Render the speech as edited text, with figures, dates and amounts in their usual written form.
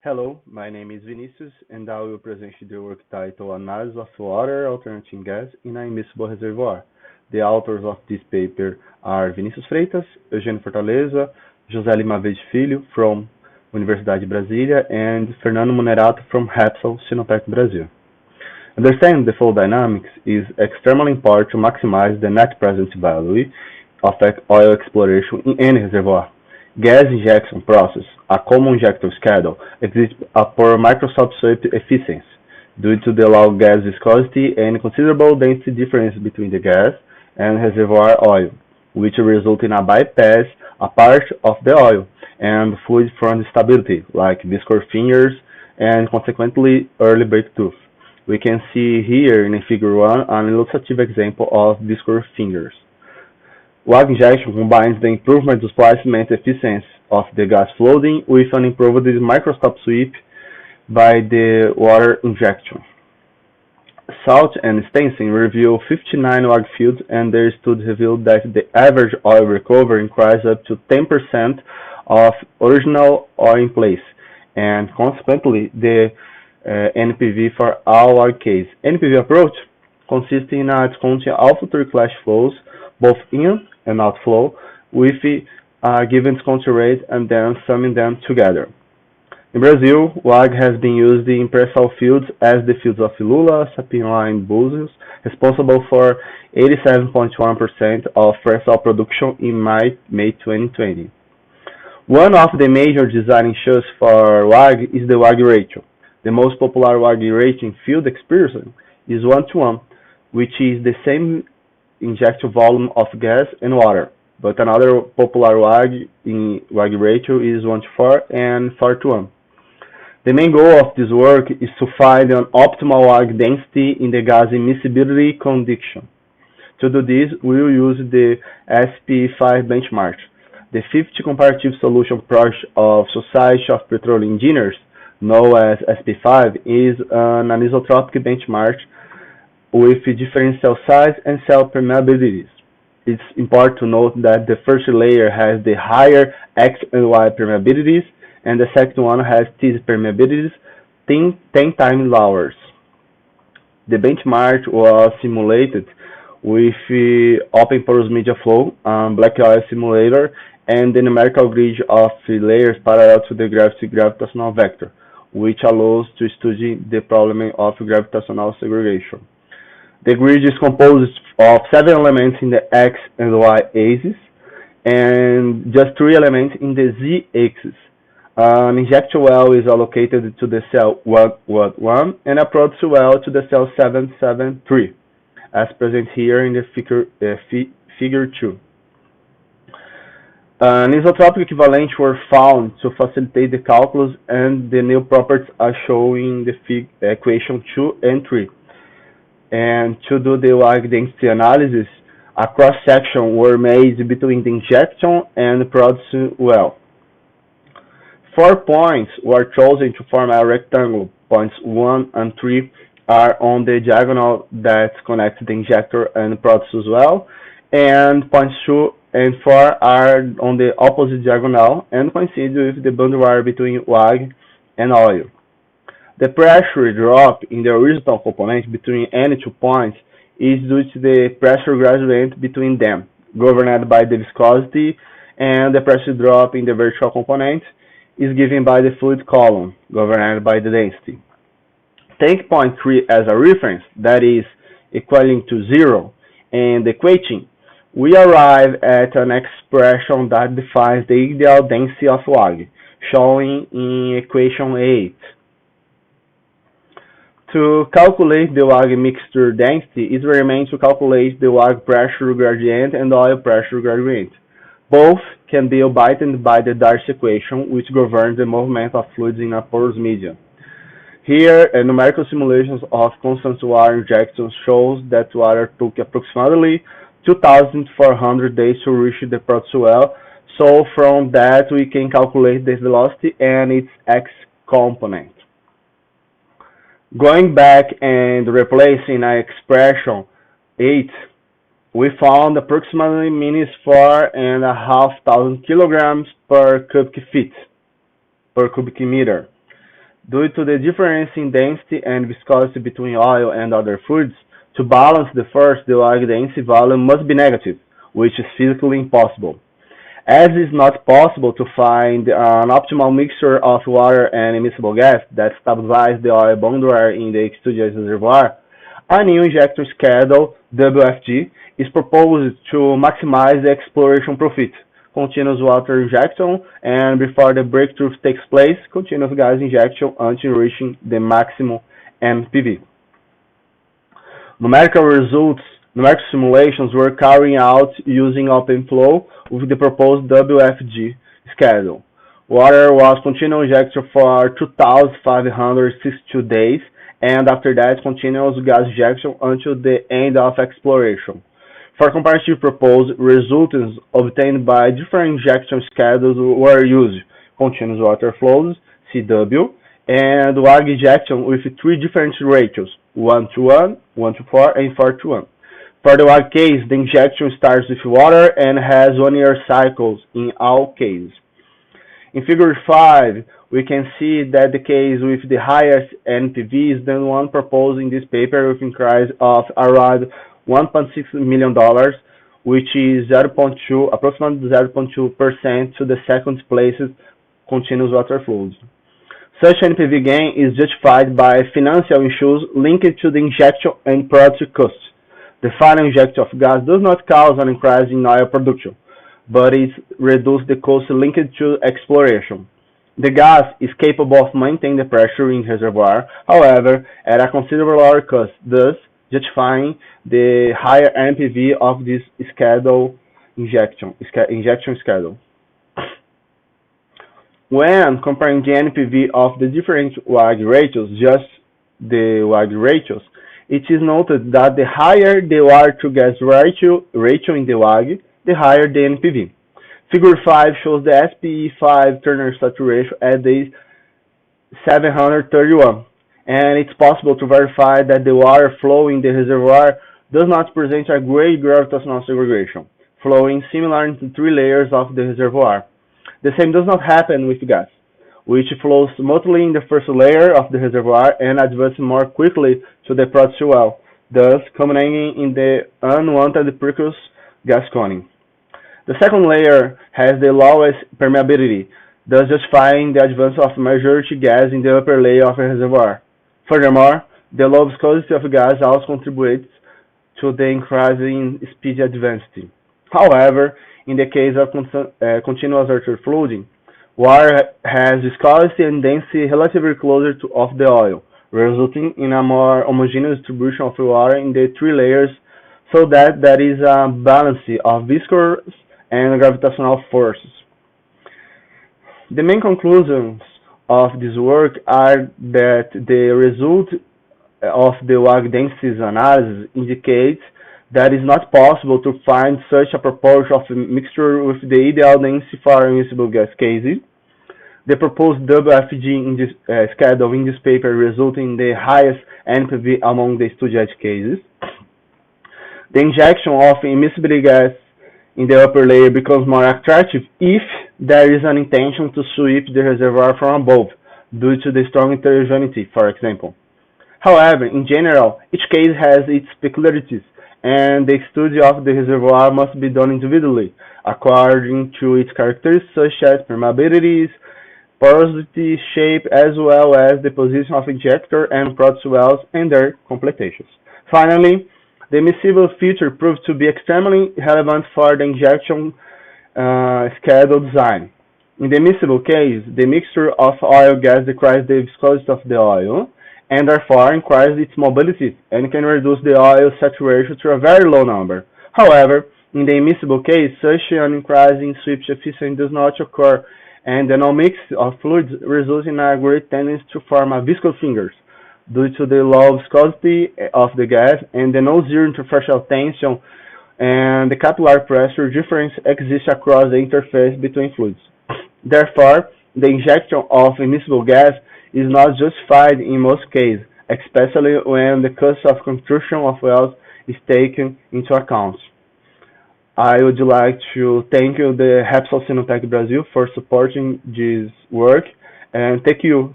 Hello, my name is Vinicius, and I will present the work titled Analysis of Water Alternating Gas in an Immiscible Reservoir. The authors of this paper are Vinícius Freitas, Eugênio Fortaleza, José Lima Verde Filho from Universidade de Brasília, and Fernando Munerato from Repsol, Sinopec, Brazil. Understanding the flow dynamics is extremely important to maximize the net present value of oil exploration in any reservoir. Gas injection process, a common injector schedule, exists a poor microscopic efficiency due to the low gas viscosity and considerable density difference between the gas and reservoir oil, which result in a bypass a part of the oil and fluid from stability, like viscous fingers and consequently early breakthrough. We can see here in figure 1 an illustrative example of viscous fingers. WAG injection combines the improved displacement efficiency of the gas flowing with an improved microscopic sweep by the water injection. Salt and Stenson reviewed 59 WAG fields, and their study revealed that the average oil recovery increased up to 10% of original oil in place, and consequently the NPV for all WAG cases. NPV approach consists in discounting all future class flows, both in and outflow, with a given discount rate and then summing them together. In Brazil, WAG has been used in pre-salt fields as the fields of Lula, Sapinhoá, and Búzios, responsible for 87.1% of pre-salt production in May 2020. One of the major design issues for WAG is the WAG ratio. The most popular WAG ratio in field experience is 1:1, which is the same injected volume of gas and water, but another popular WAG ratio is 1:4 and 4:1. The main goal of this work is to find an optimal WAG density in the gas immiscibility condition. To do this, we will use the SP5 benchmark. The 50 comparative solution project of Society of Petroleum Engineers, known as SP5, is an anisotropic benchmark with different cell size and cell permeabilities. It's important to note that the first layer has the higher X and Y permeabilities, and the second one has T permeabilities 10 times lower. The benchmark was simulated with open porous media flow, black oil simulator, and the numerical grid of layers parallel to the gravitational vector, which allows to study the problem of gravitational segregation. The grid is composed of 7 elements in the X and Y axis, and just 3 elements in the Z axis. An injector well is allocated to the cell 111 and a product well to the cell 773, as present here in the figure 2. An isotropic equivalent were found to facilitate the calculus, and the new properties are shown in the equation 2 and 3. And to do the WAG density analysis, a cross-section were made between the injection and the product well. 4 points were chosen to form a rectangle. Points 1 and 3 are on the diagonal that connects the injector and product well, and points 2 and 4 are on the opposite diagonal and coincide with the boundary wire between WAG and oil. The pressure drop in the horizontal component between any 2 points is due to the pressure gradient between them, governed by the viscosity, and the pressure drop in the vertical component is given by the fluid column, governed by the density. Take point 3 as a reference, that is equaling to 0, and equating, we arrive at an expression that defines the ideal density of WAG, shown in equation 8. To calculate the WAG mixture density, it remains to calculate the WAG pressure gradient and oil pressure gradient. Both can be obtained by the Darcy equation, which governs the movement of fluids in a porous medium. Here, numerical simulations of constant water injection shows that water took approximately 2,400 days to reach the product well, so from that we can calculate the velocity and its X component. Going back and replacing an expression 8, we found approximately minus 4,500 kilograms per cubic feet, per cubic meter. Due to the difference in density and viscosity between oil and other fluids, to balance the first, the WAG density value must be negative, which is physically impossible. As it is not possible to find an optimal mixture of water and immiscible gas that stabilizes the oil boundary in the studio reservoir, a new injection schedule, WFG, is proposed to maximize the exploration profit. Continuous water injection, and before the breakthrough takes place, continuous gas injection until reaching the maximum NPV. Numerical simulations were carried out using OpenFlow with the proposed WFG schedule. Water was continuous injected for 2,562 days, and after that, continuous gas injection until the end of exploration. For comparative purpose, results obtained by different injection schedules were used: continuous water flows, CW, and WAG injection with three different ratios: 1:1, 1:4, and 4:1. For the WAG case, the injection starts with water and has 1-year cycles in all cases. In Figure 5, we can see that the case with the highest NPV is the one proposed in this paper with increase of around $1.6 million, which is approximately 0.2% to the second place continuous water flows. Such NPV gain is justified by financial issues linked to the injection and product costs. The final injection of gas does not cause an increase in oil production, but it reduces the cost linked to exploration. The gas is capable of maintaining the pressure in the reservoir, however, at a considerable lower cost, thus justifying the higher NPV of this injection schedule. When comparing the NPV of the different WAG ratios, just the WAG ratios, it is noted that the higher the water to gas ratio in the WAG, the higher the NPV. Figure 5 shows the SPE5 Turner saturation at day 731, and it's possible to verify that the water flow in the reservoir does not present a great gravitational segregation, flowing similar into three layers of the reservoir. The same does not happen with gas, which flows smoothly in the first layer of the reservoir and advances more quickly to the product well, thus culminating in the unwanted precursor gas coning. The second layer has the lowest permeability, thus justifying the advance of majority gas in the upper layer of the reservoir. Furthermore, the low viscosity of gas also contributes to the increasing speed advanced. However, in the case of continuous water flooding, water has viscosity and density relatively closer to of the oil, resulting in a more homogeneous distribution of water in the three layers, so that there is a balance of viscous and gravitational forces. The main conclusions of this work are that the result of the WAG densities analysis indicates that it is not possible to find such a proportion of mixture with the ideal density for immiscible gas cases. The proposed WFG in this schedule in this paper results in the highest NPV among the studied cases. The injection of immiscible gas in the upper layer becomes more attractive if there is an intention to sweep the reservoir from above, due to the strong heterogeneity, for example. However, in general, each case has its peculiarities, and the study of the reservoir must be done individually, according to its characteristics such as permeabilities, porosity, shape, as well as the position of injector and product wells and their completions. Finally, the immiscible feature proved to be extremely relevant for the injection schedule design. In the immiscible case, the mixture of oil gas decreases the viscosity of the oil, and therefore increases its mobility and can reduce the oil saturation to a very low number. However, in the immiscible case, such an increase in sweep efficiency does not occur, and the no-mix of fluids results in a great tendency to form a viscous fingers, due to the low viscosity of the gas and the no-zero interfacial tension, and the capillary pressure difference exists across the interface between fluids. Therefore, the injection of immiscible gas is not justified in most cases, especially when the cost of construction of wells is taken into account. I would like to thank the Repsol Sinotec Brazil for supporting this work, and thank you.